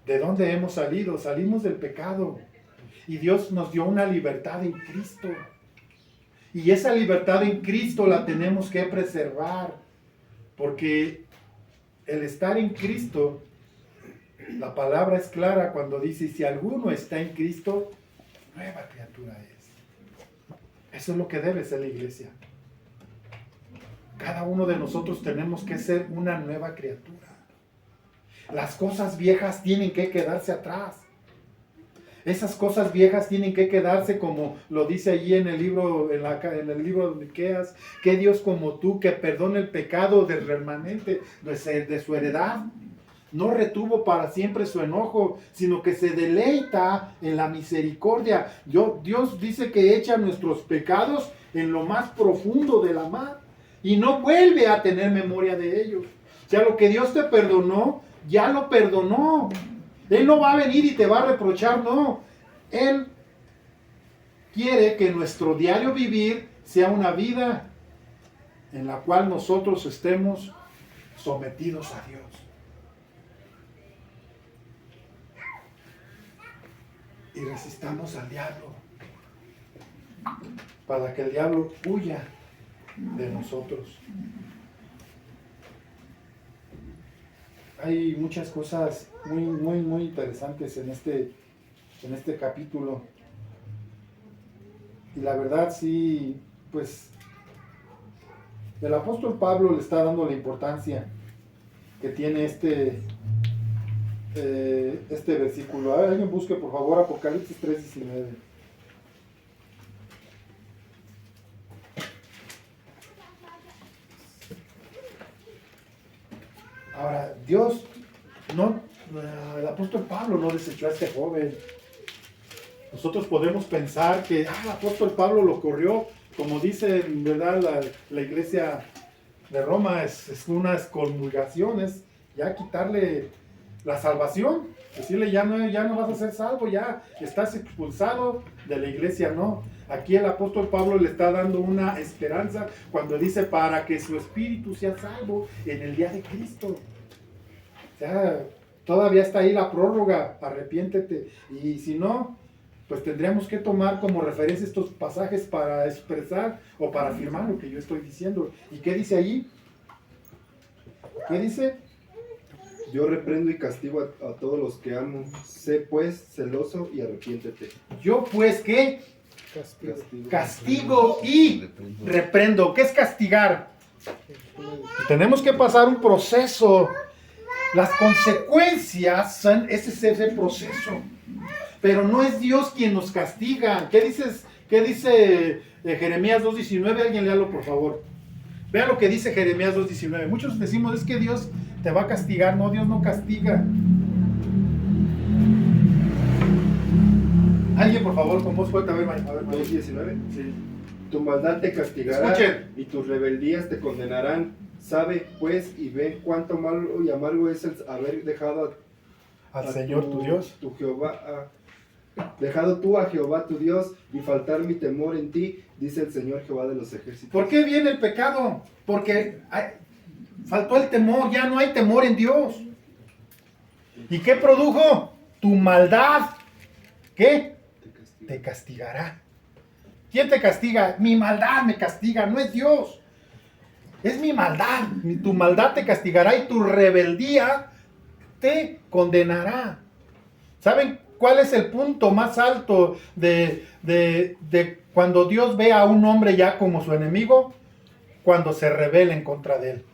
de dónde hemos salido. Salimos del pecado y Dios nos dio una libertad en Cristo. Y esa libertad en Cristo la tenemos que preservar, porque el estar en Cristo, la palabra es clara cuando dice, si alguno está en Cristo, nueva criatura es. Eso es lo que debe ser la iglesia. Cada uno de nosotros tenemos que ser una nueva criatura. Las cosas viejas tienen que quedarse atrás. Esas cosas viejas tienen que quedarse, como lo dice allí en el libro de Miqueas, que Dios como tú, que perdona el pecado del remanente de su heredad. No retuvo para siempre su enojo, sino que se deleita en la misericordia. Dios dice que echa nuestros pecados en lo más profundo de la mar y no vuelve a tener memoria de ellos. O sea, lo que Dios te perdonó, ya lo perdonó. Él no va a venir y te va a reprochar, no. Él quiere que nuestro diario vivir sea una vida en la cual nosotros estemos sometidos a Dios. Y resistamos al diablo, para que el diablo huya de nosotros. Hay muchas cosas muy interesantes en este capítulo. Y la verdad sí, pues el apóstol Pablo le está dando la importancia que tiene este versículo. A ver, alguien busque por favor Apocalipsis 3:19. Ahora, Dios el apóstol Pablo no desechó a este joven. Nosotros podemos pensar que el apóstol Pablo lo corrió, como dice en verdad la iglesia de Roma, es unas excomulgaciones, ya quitarle la salvación, decirle ya no vas a ser salvo, ya estás expulsado de la iglesia. No, aquí el apóstol Pablo le está dando una esperanza cuando dice para que su espíritu sea salvo en el día de Cristo. O sea, todavía está ahí la prórroga, arrepiéntete, y si no, pues tendríamos que tomar como referencia estos pasajes para expresar o para afirmar lo que yo estoy diciendo. ¿Y qué dice allí? ¿Qué dice? Yo reprendo y castigo a todos los que amo. Sé pues celoso y arrepiéntete. Yo pues, ¿qué? Castigo. Castigo y reprendo. ¿Qué es castigar? Tenemos que pasar un proceso. Las consecuencias son ese proceso. Pero no es Dios quien nos castiga. ¿Qué dice Jeremías 2:19? Alguien léalo, por favor. Vea lo que dice Jeremías 2:19. Muchos decimos, es que Dios te va a castigar. No, Dios no castiga. Alguien, por favor, con voz fuerte, a ver, 2:19. Sí. Tu maldad te castigará. Escuchen. Y tus rebeldías te condenarán. Sabe pues y ve cuánto malo y amargo es el haber dejado Al Señor tu Dios. tu Jehová, dejado tú a Jehová tu Dios y faltar mi temor en ti, dice el Señor Jehová de los ejércitos. ¿Por qué viene el pecado? Porque faltó el temor, ya no hay temor en Dios. ¿Y qué produjo? Tu maldad. ¿Qué? Te castigará. ¿Quién te castiga? Mi maldad me castiga, no es Dios. Es mi maldad. Tu maldad te castigará y tu rebeldía te condenará. ¿Saben cuál es el punto más alto de cuando Dios ve a un hombre ya como su enemigo? Cuando se rebela en contra de él.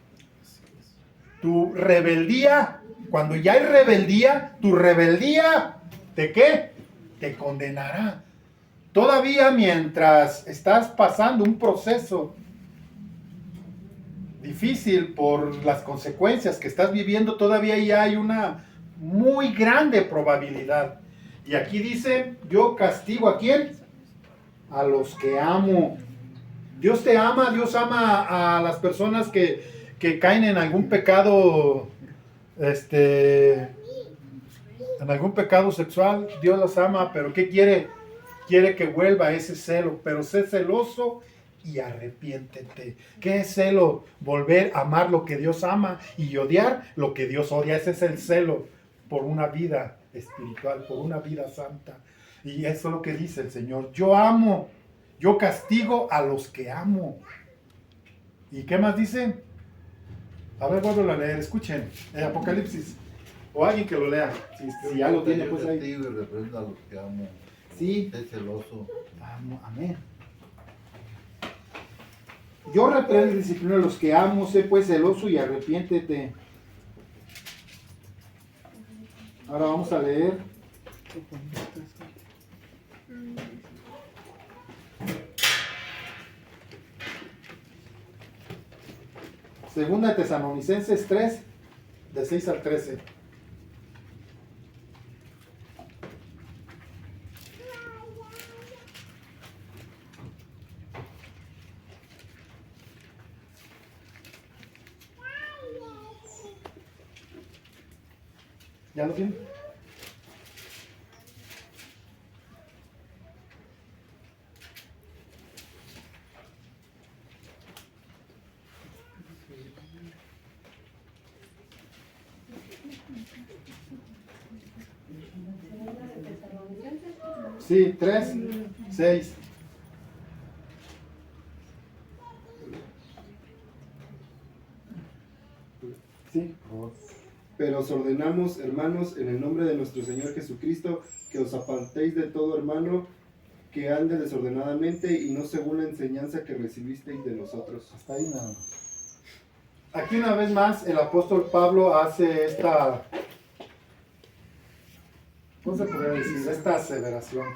Tu rebeldía, cuando ya hay rebeldía, tu rebeldía, ¿de qué? Te condenará. Todavía mientras estás pasando un proceso difícil por las consecuencias que estás viviendo, todavía ya hay una muy grande probabilidad. Y aquí dice, yo castigo ¿a quién? A los que amo. Dios te ama, Dios ama a las personas que caen en algún pecado, en algún pecado sexual. Dios los ama, pero ¿qué quiere? Quiere que vuelva ese celo, pero sé celoso y arrepiéntete. ¿Qué es celo? Volver a amar lo que Dios ama y odiar lo que Dios odia. Ese es el celo por una vida espiritual, por una vida santa. Y eso es lo que dice el Señor. Yo amo, yo castigo a los que amo. ¿Y qué más dice? A ver, vuelvo a leer, escuchen. Apocalipsis. O alguien que lo lea. Si ya lo tiene, pues ahí. Castigo y reprendo a los que amo. Sí. Sé celoso. Amo, amén. Yo reprendo y disciplino a los que amo, sé pues celoso y arrepiéntete. Ahora vamos a leer. Segunda de Tesalonicenses 3, de 6 al 13. ¿Ya lo tienen? Sí, 3, 6. Sí. Pero os ordenamos, hermanos, en el nombre de nuestro Señor Jesucristo, que os apartéis de todo hermano que ande desordenadamente y no según la enseñanza que recibisteis de nosotros. Hasta ahí nada más. Aquí una vez más el apóstol Pablo hace esta, ¿cómo se podría decir? Esta aseveración.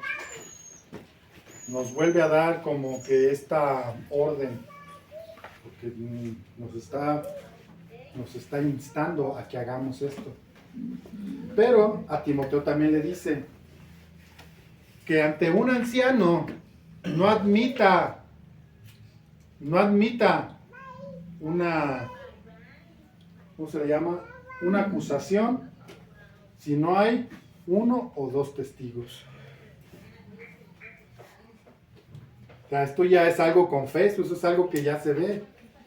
Nos vuelve a dar como que esta orden, porque nos está instando a que hagamos esto. Pero a Timoteo también le dice que ante un anciano no admita una, ¿cómo se le llama? Una acusación si no hay 1 o 2 testigos. O sea, esto ya es algo confeso, eso es algo que ya se ve.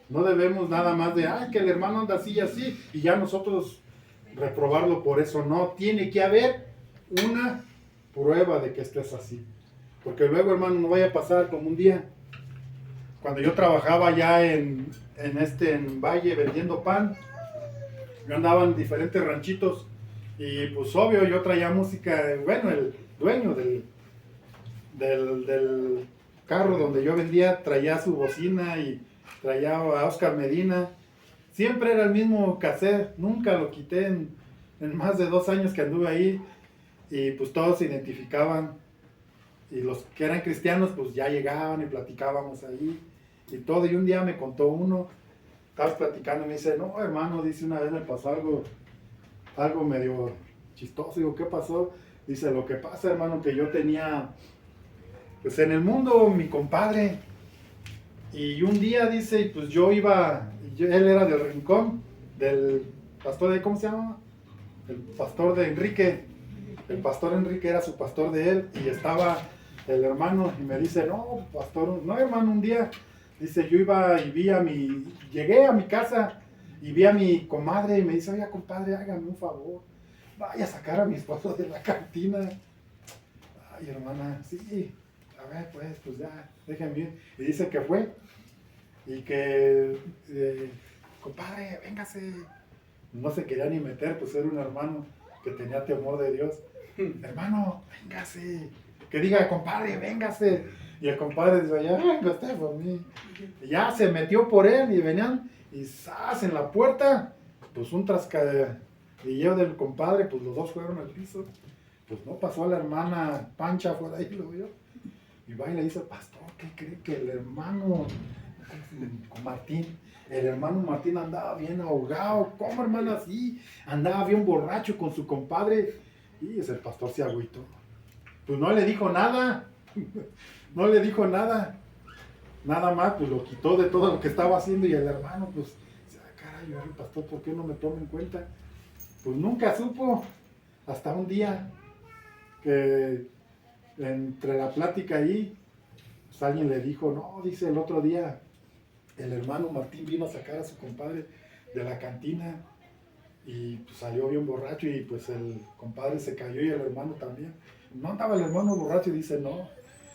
No debemos nada más de, que el hermano anda así y así, y ya nosotros reprobarlo por eso. No, tiene que haber una prueba de que estés así. Porque luego, hermano, no vaya a pasar como un día. Cuando yo trabajaba ya en Valle vendiendo pan, yo andaba en diferentes ranchitos y pues obvio yo traía música, bueno, el dueño del carro donde yo vendía traía su bocina y traía a Oscar Medina. Siempre era el mismo cassette, nunca lo quité en más de 2 años que anduve ahí y pues todos se identificaban y los que eran cristianos pues ya llegaban y platicábamos ahí y todo. Y un día me contó uno, estabas platicando y me dice, no hermano, dice, una vez me pasó algo medio chistoso. Digo, ¿qué pasó? Dice, lo que pasa, hermano, que yo tenía pues en el mundo mi compadre y un día dice, pues él era del Rincón, del pastor de, ¿cómo se llama? El pastor de Enrique. El pastor Enrique era su pastor de él y estaba el hermano y me dice, no, pastor, no hermano, un día, dice, yo iba y llegué a mi casa y vi a mi comadre y me dice, oiga compadre, hágame un favor, vaya a sacar a mi esposo de la cantina. Ay hermana, sí, a ver pues ya, déjenme ir. Y dice que fue y que, compadre, véngase. No se quería ni meter, pues era un hermano que tenía temor de Dios. Hermano, véngase. Que diga, compadre, véngase. Y el compadre dice, ya venga usted por mí. Y ya se metió por él y venían y ¡zas! En la puerta, pues un trascadillo del compadre, pues los dos fueron al piso. Pues no pasó a la hermana Pancha por ahí, lo vio. Y va y le dice, pastor, ¿qué cree que el hermano Martín? El hermano Martín andaba bien ahogado. ¿Cómo, hermano, así? Andaba bien borracho con su compadre. Y el pastor se agüitó. Pues no le dijo nada. No le dijo nada. Nada más, pues lo quitó de todo lo que estaba haciendo. Y el hermano, pues, caray, el pastor, ¿por qué no me toma en cuenta? Pues nunca supo. Hasta un día que entre la plática ahí, pues alguien le dijo, no, dice, el otro día el hermano Martín vino a sacar a su compadre de la cantina y pues salió bien borracho y pues el compadre se cayó y el hermano también. No andaba el hermano borracho y dice no.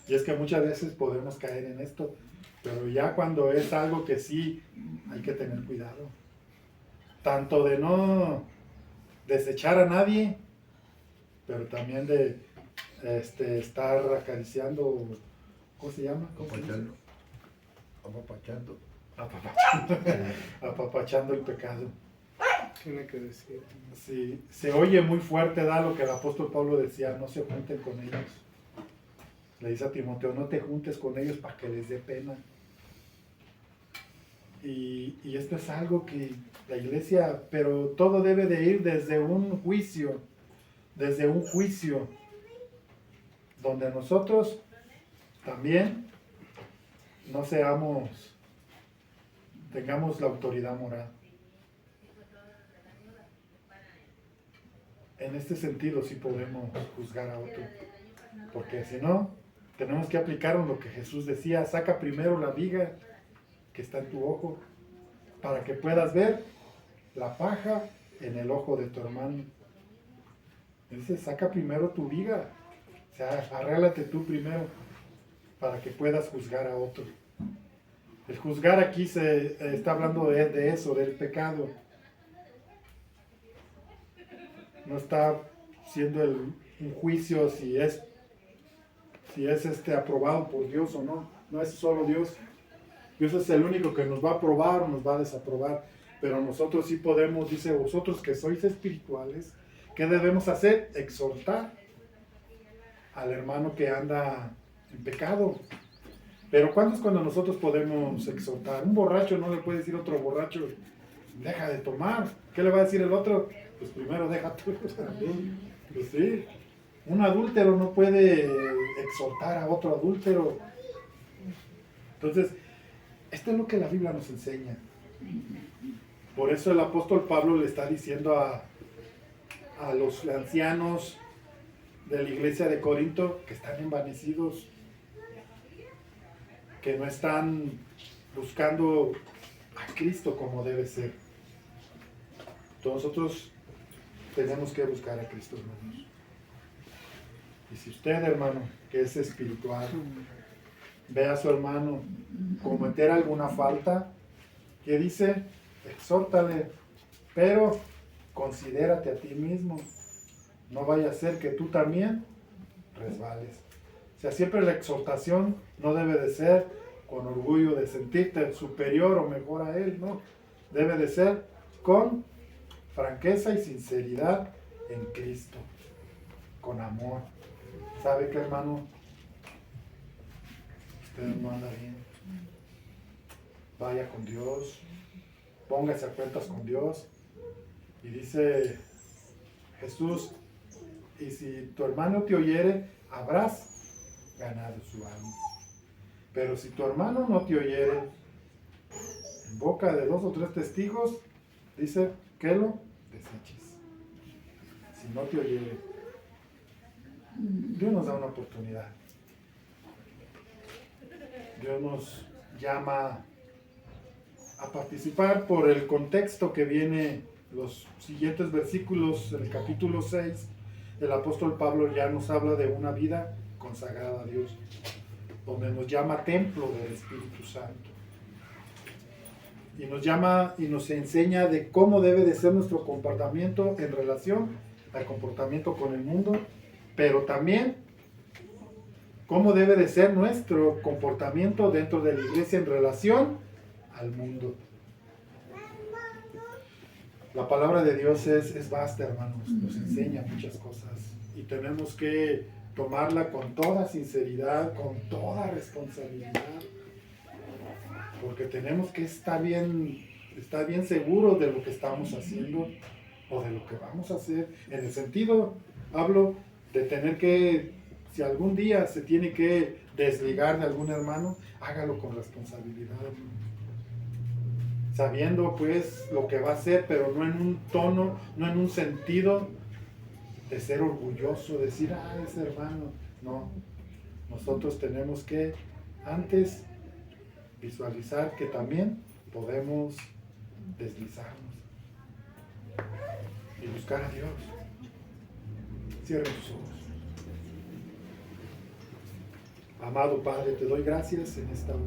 Y es que muchas veces podemos caer en esto, pero ya cuando es algo que sí hay que tener cuidado. Tanto de no desechar a nadie, pero también de estar acariciando, ¿cómo se llama? Apapachando. Apapachando el pecado. Tiene que decir. Sí, se oye muy fuerte, da lo que el apóstol Pablo decía, no se junten con ellos. Le dice a Timoteo, no te juntes con ellos para que les dé pena. Y esto es algo que la iglesia, pero todo debe de ir desde un juicio, donde nosotros también no tengamos la autoridad moral. En este sentido sí podemos juzgar a otro, porque si no, tenemos que aplicar lo que Jesús decía, saca primero la viga que está en tu ojo, para que puedas ver la paja en el ojo de tu hermano. Dice, saca primero tu viga, o sea, arréglate tú primero, para que puedas juzgar a otro. El juzgar aquí se está hablando de eso, del pecado. No está siendo un juicio si es aprobado por Dios o no. No es solo Dios. Dios es el único que nos va a aprobar o nos va a desaprobar. Pero nosotros sí podemos, dice, vosotros que sois espirituales, ¿qué debemos hacer? Exhortar al hermano que anda en pecado. Pero ¿cuándo es cuando nosotros podemos exhortar? Un borracho no le puede decir a otro borracho, deja de tomar. ¿Qué le va a decir el otro? Pues primero deja tú. Pues sí. Un adúltero no puede exhortar a otro adúltero. Entonces, esto es lo que la Biblia nos enseña. Por eso el apóstol Pablo le está diciendo a los ancianos de la iglesia de Corinto que están envanecidos, que no están buscando a Cristo como debe ser. Nosotros tenemos que buscar a Cristo, hermanos. Y si usted, hermano, que es espiritual, ve a su hermano cometer alguna falta, ¿qué dice? Exhórtale, pero considérate a ti mismo. No vaya a ser que tú también resbales. O sea, siempre la exhortación no debe de ser con orgullo de sentirte superior o mejor a él, no. Debe de ser con franqueza y sinceridad en Cristo, con amor. ¿Sabe qué, hermano? Usted no anda bien. Vaya con Dios, póngase a cuentas con Dios. Y dice Jesús, y si tu hermano te oyere, habrás ganado su alma. Pero si tu hermano no te oyere, en boca de 2 o 3 testigos, dice que lo deseches. Si no te oyere, Dios nos da una oportunidad. Dios nos llama a participar por el contexto que viene los siguientes versículos. En el capítulo 6, el apóstol Pablo ya nos habla de una vida consagrada a Dios, donde nos llama templo del Espíritu Santo. Y nos llama y nos enseña de cómo debe de ser nuestro comportamiento en relación al comportamiento con el mundo, pero también cómo debe de ser nuestro comportamiento dentro de la iglesia en relación al mundo. La palabra de Dios es vasta, hermanos, nos enseña muchas cosas y tenemos que tomarla con toda sinceridad, con toda responsabilidad, porque tenemos que estar bien seguros de lo que estamos haciendo o de lo que vamos a hacer. En el sentido, hablo de tener que, si algún día se tiene que desligar de algún hermano, hágalo con responsabilidad, sabiendo pues lo que va a hacer, pero no en un tono, no en un sentido de ser orgulloso, decir, ese hermano. No, nosotros tenemos que antes visualizar que también podemos deslizarnos y buscar a Dios. Cierren tus ojos. Amado Padre, te doy gracias en esta